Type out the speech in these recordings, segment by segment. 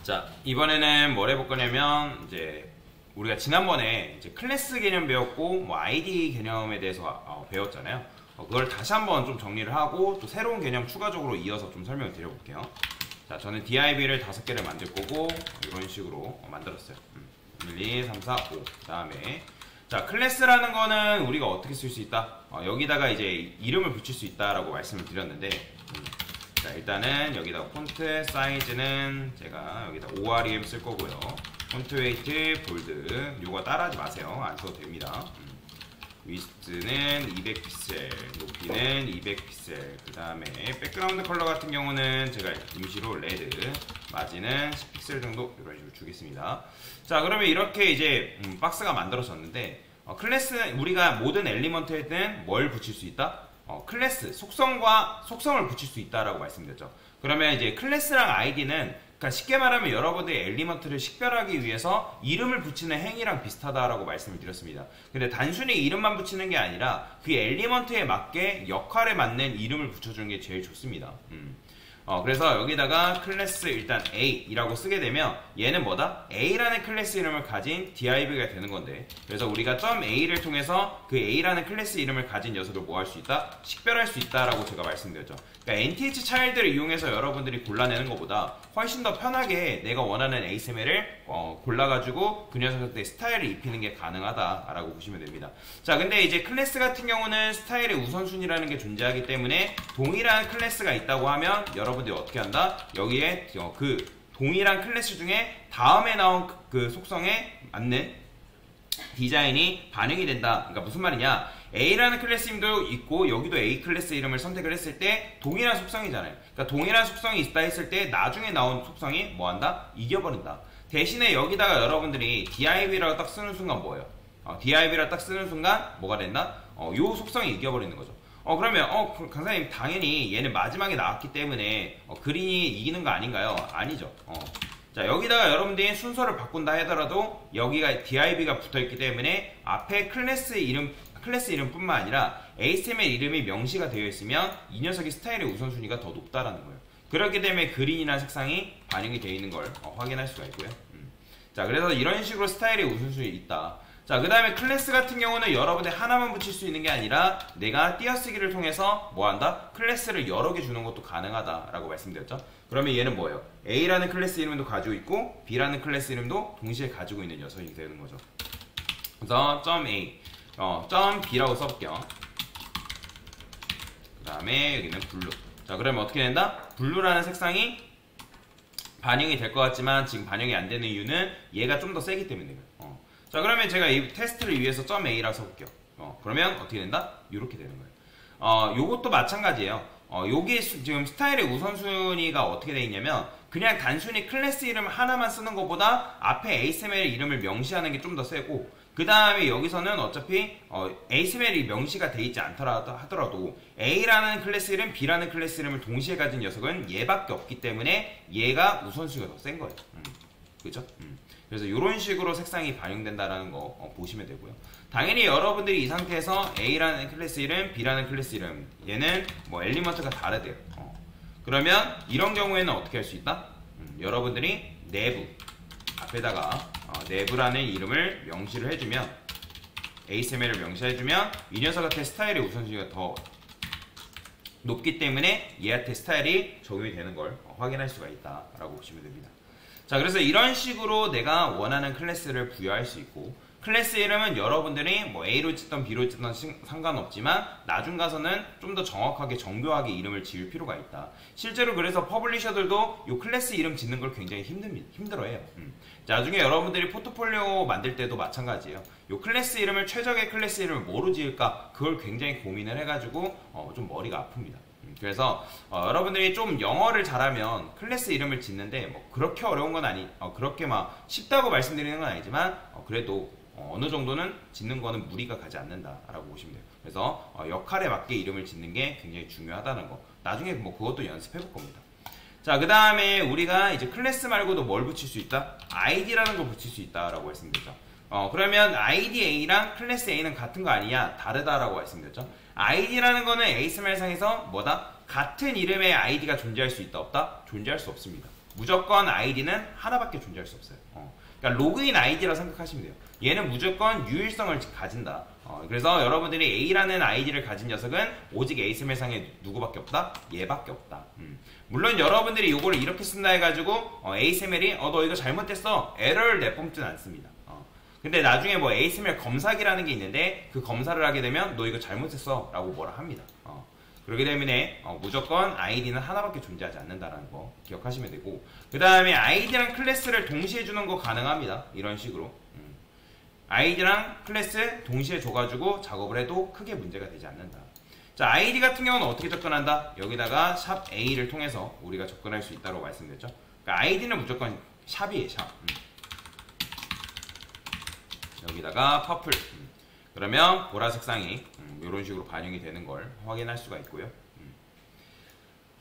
자, 이번에는 뭘 해볼 거냐면, 이제, 우리가 지난번에 이제 클래스 개념 배웠고, 뭐, 아이디 개념에 대해서 배웠잖아요. 그걸 다시 한번 좀 정리를 하고, 또 새로운 개념 추가적으로 이어서 좀 설명을 드려볼게요. 자, 저는 div를 5개를 만들 거고, 이런 식으로 만들었어요. 1, 2, 3, 4, 5. 그 다음에, 자, 클래스라는 거는 우리가 어떻게 쓸 수 있다? 여기다가 이제 이름을 붙일 수 있다라고 말씀을 드렸는데, 자, 일단은 여기다가 폰트 사이즈는 제가 여기다 OREM 쓸 거고요. 폰트 웨이트, 볼드, 요거 따라하지 마세요. 안 써도 됩니다. 위스트는 200픽셀, 높이는 200픽셀, 그 다음에 백그라운드 컬러 같은 경우는 제가 임시로 레드, 마진은 10픽셀 정도 이런 식으로 주겠습니다. 자, 그러면 이렇게 이제 박스가 만들어졌는데, 클래스는 우리가 모든 엘리먼트에는 뭘 붙일 수 있다? 클래스, 속성을 붙일 수 있다라고 말씀드렸죠. 그러면 이제 클래스랑 아이디는 그러니까 쉽게 말하면 여러분들이 엘리먼트를 식별하기 위해서 이름을 붙이는 행위랑 비슷하다라고 말씀을 드렸습니다. 근데 단순히 이름만 붙이는 게 아니라 그 엘리먼트에 맞게 역할에 맞는 이름을 붙여주는 게 제일 좋습니다. 그래서 여기다가 클래스 일단 A이라고 쓰게 되면 얘는 뭐다? A라는 클래스 이름을 가진 div가 되는 건데, 그래서 우리가 .a를 통해서 그 A라는 클래스 이름을 가진 녀석을 뭐 할 수 있다? 식별할 수 있다라고 제가 말씀드렸죠. 그러니까 nth 차일드를 이용해서 여러분들이 골라내는 것보다 훨씬 더 편하게 내가 원하는 ASML을 골라가지고 그 녀석한테 스타일을 입히는 게 가능하다라고 보시면 됩니다. 자, 근데 이제 클래스 같은 경우는 스타일의 우선순위라는 게 존재하기 때문에 동일한 클래스가 있다고 하면 여러분들이 어떻게 한다? 여기에 그 동일한 클래스 중에 다음에 나온 그 속성에 맞는 디자인이 반영이 된다. 그러니까 무슨 말이냐? A라는 클래스 이름도 있고 여기도 A 클래스 이름을 선택을 했을 때 동일한 속성이잖아요. 그러니까 동일한 속성이 있다 했을 때 나중에 나온 속성이 뭐 한다? 이겨버린다. 대신에 여기다가 여러분들이 div라고 딱 쓰는 순간 뭐예요? div라고 딱 쓰는 순간 뭐가 된다? 요 속성이 이겨버리는 거죠. 그러면 강사님 당연히 얘는 마지막에 나왔기 때문에 그린이 이기는 거 아닌가요? 아니죠. 자, 여기다가 여러분들이 순서를 바꾼다 하더라도 여기가 div가 붙어있기 때문에 앞에 클래스 이름뿐만 아니라 ASML 이름이 명시가 되어 있으면 이 녀석의 스타일의 우선순위가 더 높다라는 거예요. 그렇기 때문에 그린이라는 색상이 반영이 되어 있는 걸 확인할 수가 있고요. 자, 그래서 이런 식으로 스타일의 우선순위 있다. 자, 그 다음에 클래스 같은 경우는 여러분들 하나만 붙일 수 있는 게 아니라 내가 띄어쓰기를 통해서 뭐 한다? 클래스를 여러 개 주는 것도 가능하다라고 말씀드렸죠. 그러면 얘는 뭐예요? A라는 클래스 이름도 가지고 있고 B라는 클래스 이름도 동시에 가지고 있는 녀석이 되는 거죠. 그래서 .a, .b라고 써볼게요. 그 다음에 여기는 블루. 자, 그러면 어떻게 된다? 블루라는 색상이 반영이 될 것 같지만 지금 반영이 안 되는 이유는 얘가 좀 더 세기 때문이에요. 자, 그러면 제가 이 테스트를 위해서 .a라고 써볼게요. 그러면 어떻게 된다? 이렇게 되는 거예요. 요것도 마찬가지예요. 요게 지금 스타일의 우선순위가 어떻게 되어 있냐면 그냥 단순히 클래스 이름 하나만 쓰는 것보다 앞에 ASML 이름을 명시하는 게 좀 더 세고, 그 다음에 여기서는 어차피 ASML이 명시가 돼 있지 않더라도 하더라도 A라는 클래스 이름, B라는 클래스 이름을 동시에 가진 녀석은 얘밖에 없기 때문에 얘가 우선순위가 더 센 거예요. 그죠? 그래서 이런 식으로 색상이 반영된다라는 거 보시면 되고요. 당연히 여러분들이 이 상태에서 A라는 클래스 이름, B라는 클래스 이름, 얘는 뭐 엘리먼트가 다르대요. 그러면 이런 경우에는 어떻게 할 수 있다? 여러분들이 내부 앞에다가 내부라는 이름을 명시를 해주면, ASML을 명시해주면 이 녀석한테 스타일의 우선순위가 더 높기 때문에 얘한테 스타일이 적용이 되는 걸 확인할 수가 있다라고 보시면 됩니다. 자, 그래서 이런 식으로 내가 원하는 클래스를 부여할 수 있고, 클래스 이름은 여러분들이 뭐 A로 짓던 B로 짓던 상관없지만 나중 가서는 좀 더 정확하게 정교하게 이름을 지을 필요가 있다. 실제로 그래서 퍼블리셔들도 이 클래스 이름 짓는 걸 굉장히 힘들어해요. 나중에 여러분들이 포트폴리오 만들 때도 마찬가지예요. 이 클래스 이름을, 최적의 클래스 이름을 뭐로 지을까, 그걸 굉장히 고민을 해가지고 좀 머리가 아픕니다. 그래서 여러분들이 좀 영어를 잘하면 클래스 이름을 짓는데 뭐 그렇게 어려운 건 그렇게 막 쉽다고 말씀드리는 건 아니지만 그래도 어느 정도는 짓는 거는 무리가 가지 않는다라고 보시면 돼요. 그래서 역할에 맞게 이름을 짓는 게 굉장히 중요하다는 거, 나중에 뭐 그것도 연습해 볼 겁니다. 자, 그 다음에 우리가 이제 클래스 말고도 뭘 붙일 수 있다? id라는 걸 붙일 수 있다라고 말씀드렸죠. 그러면 id A랑 클래스 A는 같은 거 아니냐? 다르다라고 말씀드렸죠. id라는 거는 ASML상에서 뭐다? 같은 이름의 id가 존재할 수 있다, 없다? 존재할 수 없습니다. 무조건 아이디는 하나밖에 존재할 수 없어요. 그러니까 로그인 아이디라고 생각하시면 돼요. 얘는 무조건 유일성을 가진다. 그래서 여러분들이 A라는 아이디를 가진 녀석은 오직 ASML상에 누구밖에 없다? 얘밖에 없다. 물론 여러분들이 이거를 이렇게 쓴다 해가지고 ASML이 너 이거 잘못됐어 에러를 내뿜지는 않습니다. 근데 나중에 뭐 ASML 검사기라는 게 있는데 그 검사를 하게 되면 너 이거 잘못했어 라고 뭐라 합니다. 그렇기 때문에 무조건 아이디는 하나밖에 존재하지 않는다라는 거 기억하시면 되고, 그 다음에 아이디랑 클래스를 동시에 주는 거 가능합니다. 이런 식으로 아이디랑 클래스 동시에 줘가지고 작업을 해도 크게 문제가 되지 않는다. 자, 아이디 같은 경우는 어떻게 접근한다? 여기다가 샵 A를 통해서 우리가 접근할 수 있다고 말씀드렸죠. 그러니까 아이디는 무조건 샵이에요. 샵. 여기다가 퍼플. 그러면 보라색 쌍이 이런 식으로 반영이 되는 걸 확인할 수가 있고요.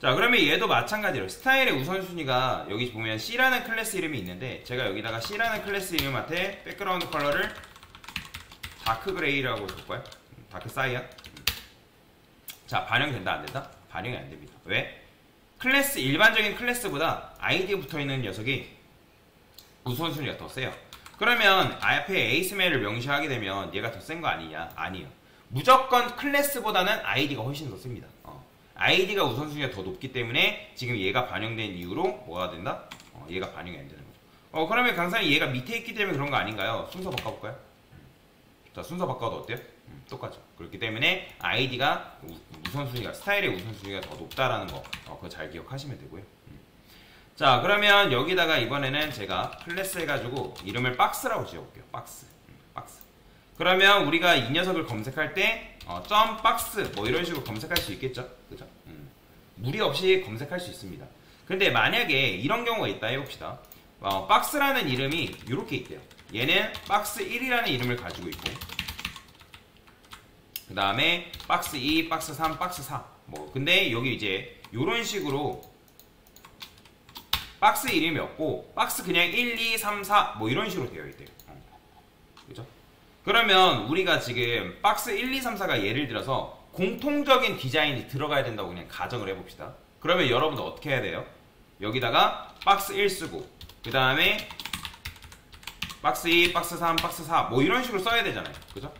자, 그러면 얘도 마찬가지로 스타일의 우선순위가 여기 보면 C라는 클래스 이름이 있는데, 제가 여기다가 C라는 클래스 이름한테 백그라운드 컬러를 다크 그레이라고 볼까요? 다크 사이언. 자, 반영된다 안 된다? 반영이 안 됩니다. 왜? 클래스, 일반적인 클래스보다 아이디에 붙어있는 녀석이 우선순위가 더 세요. 그러면 앞에 ASML을 명시하게 되면 얘가 더 센 거 아니냐? 아니요. 무조건 클래스보다는 아이디가 훨씬 더 셉니다. 아이디가 우선순위가 더 높기 때문에 지금 얘가 반영된 이후로 뭐가 된다? 얘가 반영이 안 되는 거죠. 그러면 강사님 얘가 밑에 있기 때문에 그런 거 아닌가요? 순서 바꿔볼까요? 자, 순서 바꿔도 어때요? 똑같죠. 그렇기 때문에 아이디가 우선순위가, 스타일의 우선순위가 더 높다라는 거 그거 잘 기억하시면 되고요. 자, 그러면 여기다가 이번에는 제가 클래스 해가지고 이름을 박스라고 지어볼게요. 박스. 그러면 우리가 이 녀석을 검색할 때 점 박스 뭐 이런 식으로 검색할 수 있겠죠. 그죠? 무리 없이 검색할 수 있습니다. 근데 만약에 이런 경우가 있다 해봅시다. 박스라는 이름이 이렇게 있대요. 얘는 박스 1이라는 이름을 가지고 있고, 그 다음에 박스 2, 박스 3, 박스 4 근데 여기 이제 이런 식으로 박스 이름이 없고 박스 그냥 1, 2, 3, 4 이런 식으로 되어 있대요. 그죠? 그러면 우리가 지금 박스 1, 2, 3, 4가 예를 들어서 공통적인 디자인이 들어가야 된다고 그냥 가정을 해봅시다. 그러면 여러분들 어떻게 해야 돼요? 여기다가 박스 1 쓰고, 그 다음에 박스 2, 박스 3, 박스 4 이런 식으로 써야 되잖아요. 그죠?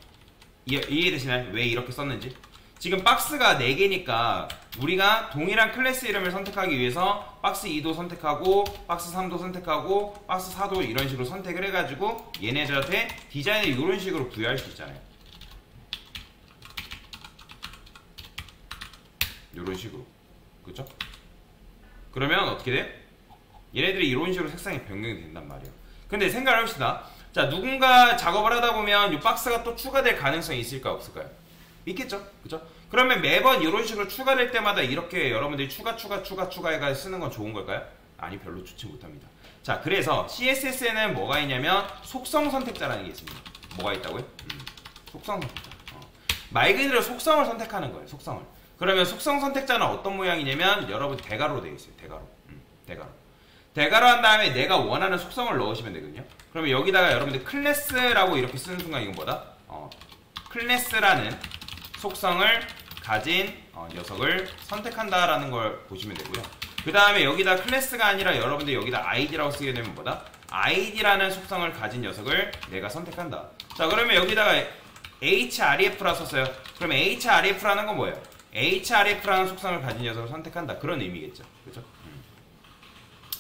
이해되시나요? 왜 이렇게 썼는지? 지금 박스가 4개니까 우리가 동일한 클래스 이름을 선택하기 위해서 박스 2도 선택하고 박스 3도 선택하고 박스 4도 이런 식으로 선택을 해가지고 얘네들한테 디자인을 이런 식으로 부여할 수 있잖아요. 이런 식으로. 그쵸? 그러면 어떻게 돼요? 얘네들이 이런 식으로 색상이 변경이 된단 말이에요. 근데 생각을 합시다. 자, 누군가 작업을 하다 보면 이 박스가 또 추가될 가능성이 있을까 없을까요? 있겠죠? 그죠? 그러면 매번 이런 식으로 추가될 때마다 이렇게 여러분들이 추가해가 쓰는 건 좋은 걸까요? 아니, 별로 좋지 못합니다. 자, 그래서 CSS에는 뭐가 있냐면 속성 선택자라는 게 있습니다. 뭐가 있다고요? 속성 선택자. 말 그대로 속성을 선택하는 거예요. 속성을. 그러면 속성 선택자는 어떤 모양이냐면 여러분 대괄호로 되어 있어요. 대괄호 한 다음에 내가 원하는 속성을 넣으시면 되거든요. 그러면 여기다가 여러분들 클래스라고 이렇게 쓰는 순간 이건 뭐다? 클래스라는 속성을 가진 녀석을 선택한다라는 걸 보시면 되고요. 그 다음에 여기다 클래스가 아니라 여러분들 여기다 아이디라고 쓰게 되면 뭐다? 아이디라는 속성을 가진 녀석을 내가 선택한다. 자, 그러면 여기다가 href라 썼어요. 그러면 href라는 건 뭐예요? href라는 속성을 가진 녀석을 선택한다. 그런 의미겠죠. 그렇죠?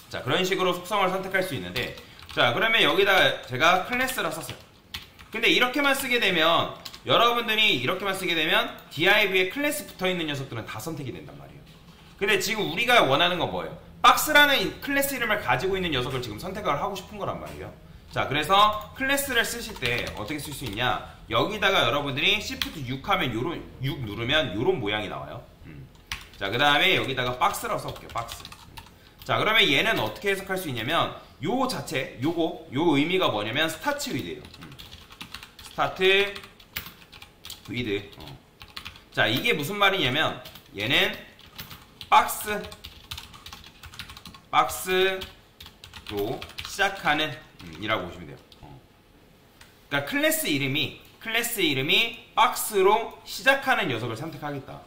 자, 그런 식으로 속성을 선택할 수 있는데, 자, 그러면 여기다가 제가 클래스라 썼어요. 근데 이렇게만 쓰게 되면 여러분들이 이렇게만 쓰게 되면 div에 클래스 붙어있는 녀석들은 다 선택이 된단 말이에요. 근데 지금 우리가 원하는 건 뭐예요? 박스라는 클래스 이름을 가지고 있는 녀석을 지금 선택을 하고 싶은 거란 말이에요. 자, 그래서 클래스를 쓰실 때 어떻게 쓸 수 있냐? 여기다가 여러분들이 Shift 6 하면 6 누르면 요런 모양이 나와요. 자, 그 다음에 여기다가 박스라고 써볼게요. 박스. 자, 그러면 얘는 어떻게 해석할 수 있냐면 요 자체, 요 의미가 뭐냐면 스타트 위드예요. 스타트 위드. 자, 이게 무슨 말이냐면 얘는 박스로 시작하는 이라고 보시면 돼요. 그러니까 클래스 이름이 박스로 시작하는 녀석을 선택하겠다.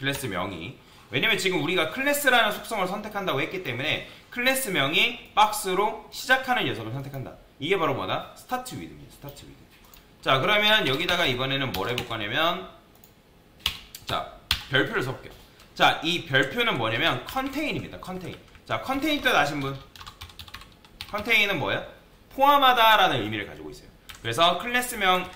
클래스 명이. 왜냐면 지금 우리가 클래스라는 속성을 선택한다고 했기 때문에 클래스명이 박스로 시작하는 녀석을 선택한다. 이게 바로 뭐다? 스타트 위드입니다. 스타트 위드. 자, 그러면 여기다가 이번에는 뭘 해볼 거냐면, 자, 별표를 써볼게요. 자, 이 별표는 뭐냐면 컨테인입니다. 컨테인. 자, 컨테인 뜻 아신 분? 컨테인은 뭐예요? 포함하다라는 의미를 가지고 있어요. 그래서 클래스명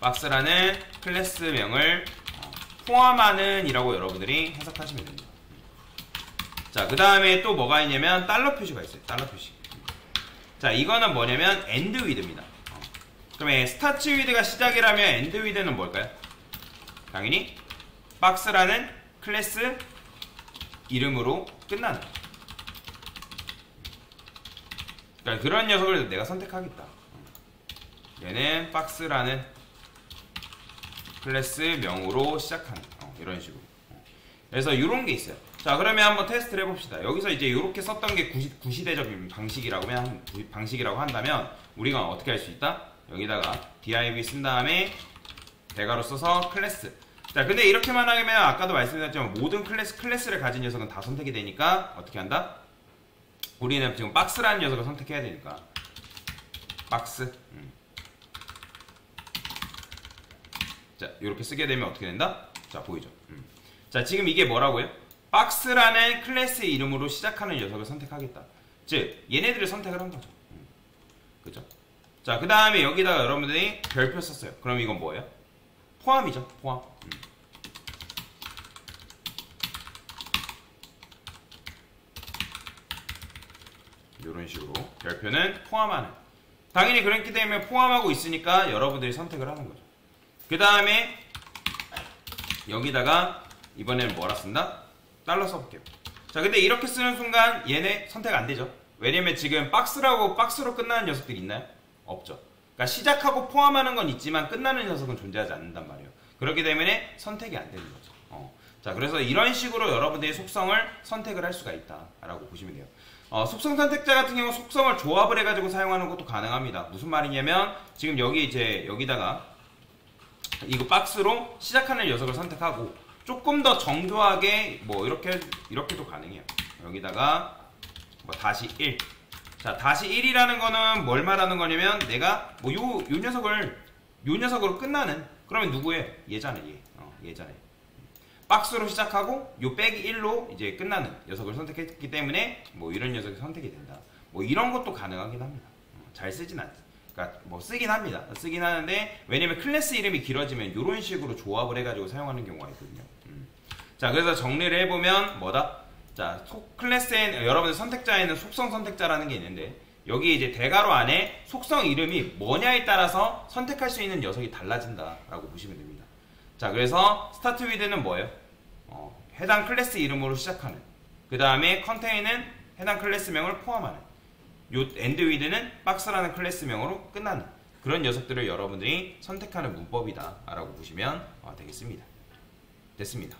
박스라는 클래스명을 포함하는 이라고 여러분들이 해석하시면 됩니다. 자, 그 다음에 또 뭐가 있냐면 달러 표시가 있어요. 달러 표시. 자, 이거는 뭐냐면 end with입니다. 그러면 start with가 시작이라면 end with는 뭘까요? 당연히 박스라는 클래스 이름으로 끝나는, 그러니까 그런 녀석을 내가 선택하겠다. 얘는 박스라는 클래스 명으로 시작하는, 이런 식으로. 그래서 이런 게 있어요. 자, 그러면 한번 테스트를 해봅시다. 여기서 이제 이렇게 썼던 게 구시대적 방식이라고 한다면 우리가 어떻게 할 수 있다? 여기다가 div 쓴 다음에 대괄호 써서 클래스. 자, 근데 이렇게만 하면 아까도 말씀드렸지만 모든 클래스를 가진 녀석은 다 선택이 되니까 어떻게 한다? 우리는 지금 박스라는 녀석을 선택해야 되니까 박스. 자, 이렇게 쓰게 되면 어떻게 된다? 자, 보이죠? 자, 지금 이게 뭐라고요? 박스라는 클래스 이름으로 시작하는 녀석을 선택하겠다. 즉, 얘네들을 선택을 한 거죠. 그죠? 자, 그 다음에 여기다가 여러분들이 별표 썼어요. 그럼 이건 뭐예요? 포함이죠. 포함. 이런 식으로 별표는 포함하는. 당연히 그렇기 때문에 포함하고 있으니까 여러분들이 선택을 하는 거죠. 그 다음에 여기다가 이번에는 뭐라 쓴다? 달러 써볼게요. 자, 근데 이렇게 쓰는 순간 얘네 선택 안 되죠. 왜냐면 지금 박스로 끝나는 녀석들이 있나요? 없죠. 그러니까 시작하고 포함하는 건 있지만 끝나는 녀석은 존재하지 않는단 말이에요. 그렇기 때문에 선택이 안 되는 거죠. 자, 그래서 이런 식으로 여러분들의 속성을 선택을 할 수가 있다라고 보시면 돼요. 속성 선택자 같은 경우 속성을 조합을 해가지고 사용하는 것도 가능합니다. 무슨 말이냐면 지금 여기다가 이거 박스로 시작하는 녀석을 선택하고 조금 더 정교하게 뭐 이렇게도 가능해요. 여기다가 뭐 다시 1. 자, 다시 1이라는 거는 뭘 말하는 거냐면 내가 뭐 요 녀석으로 끝나는, 그러면 누구예요? 얘잖아요. 얘잖아요. 박스로 시작하고 요 빼기 1로 이제 끝나는 녀석을 선택했기 때문에 뭐 이런 녀석이 선택이 된다. 뭐 이런 것도 가능하긴 합니다. 잘 쓰진 않지. 그러니까 뭐 쓰긴 합니다. 쓰긴 하는데 왜냐면 클래스 이름이 길어지면 이런 식으로 조합을 해가지고 사용하는 경우가 있거든요. 자, 그래서 정리를 해보면 뭐다? 자, 클래스에 여러분들 선택자에는 속성 선택자라는 게 있는데 여기 이제 대괄호 안에 속성 이름이 뭐냐에 따라서 선택할 수 있는 녀석이 달라진다라고 보시면 됩니다. 자, 그래서 스타트 위드는 뭐예요? 해당 클래스 이름으로 시작하는. 그 다음에 컨테인은 해당 클래스명을 포함하는. 요 end with는 박스라는 클래스명으로 끝나는 그런 녀석들을 여러분들이 선택하는 문법이다 라고 보시면 되겠습니다. 됐습니다.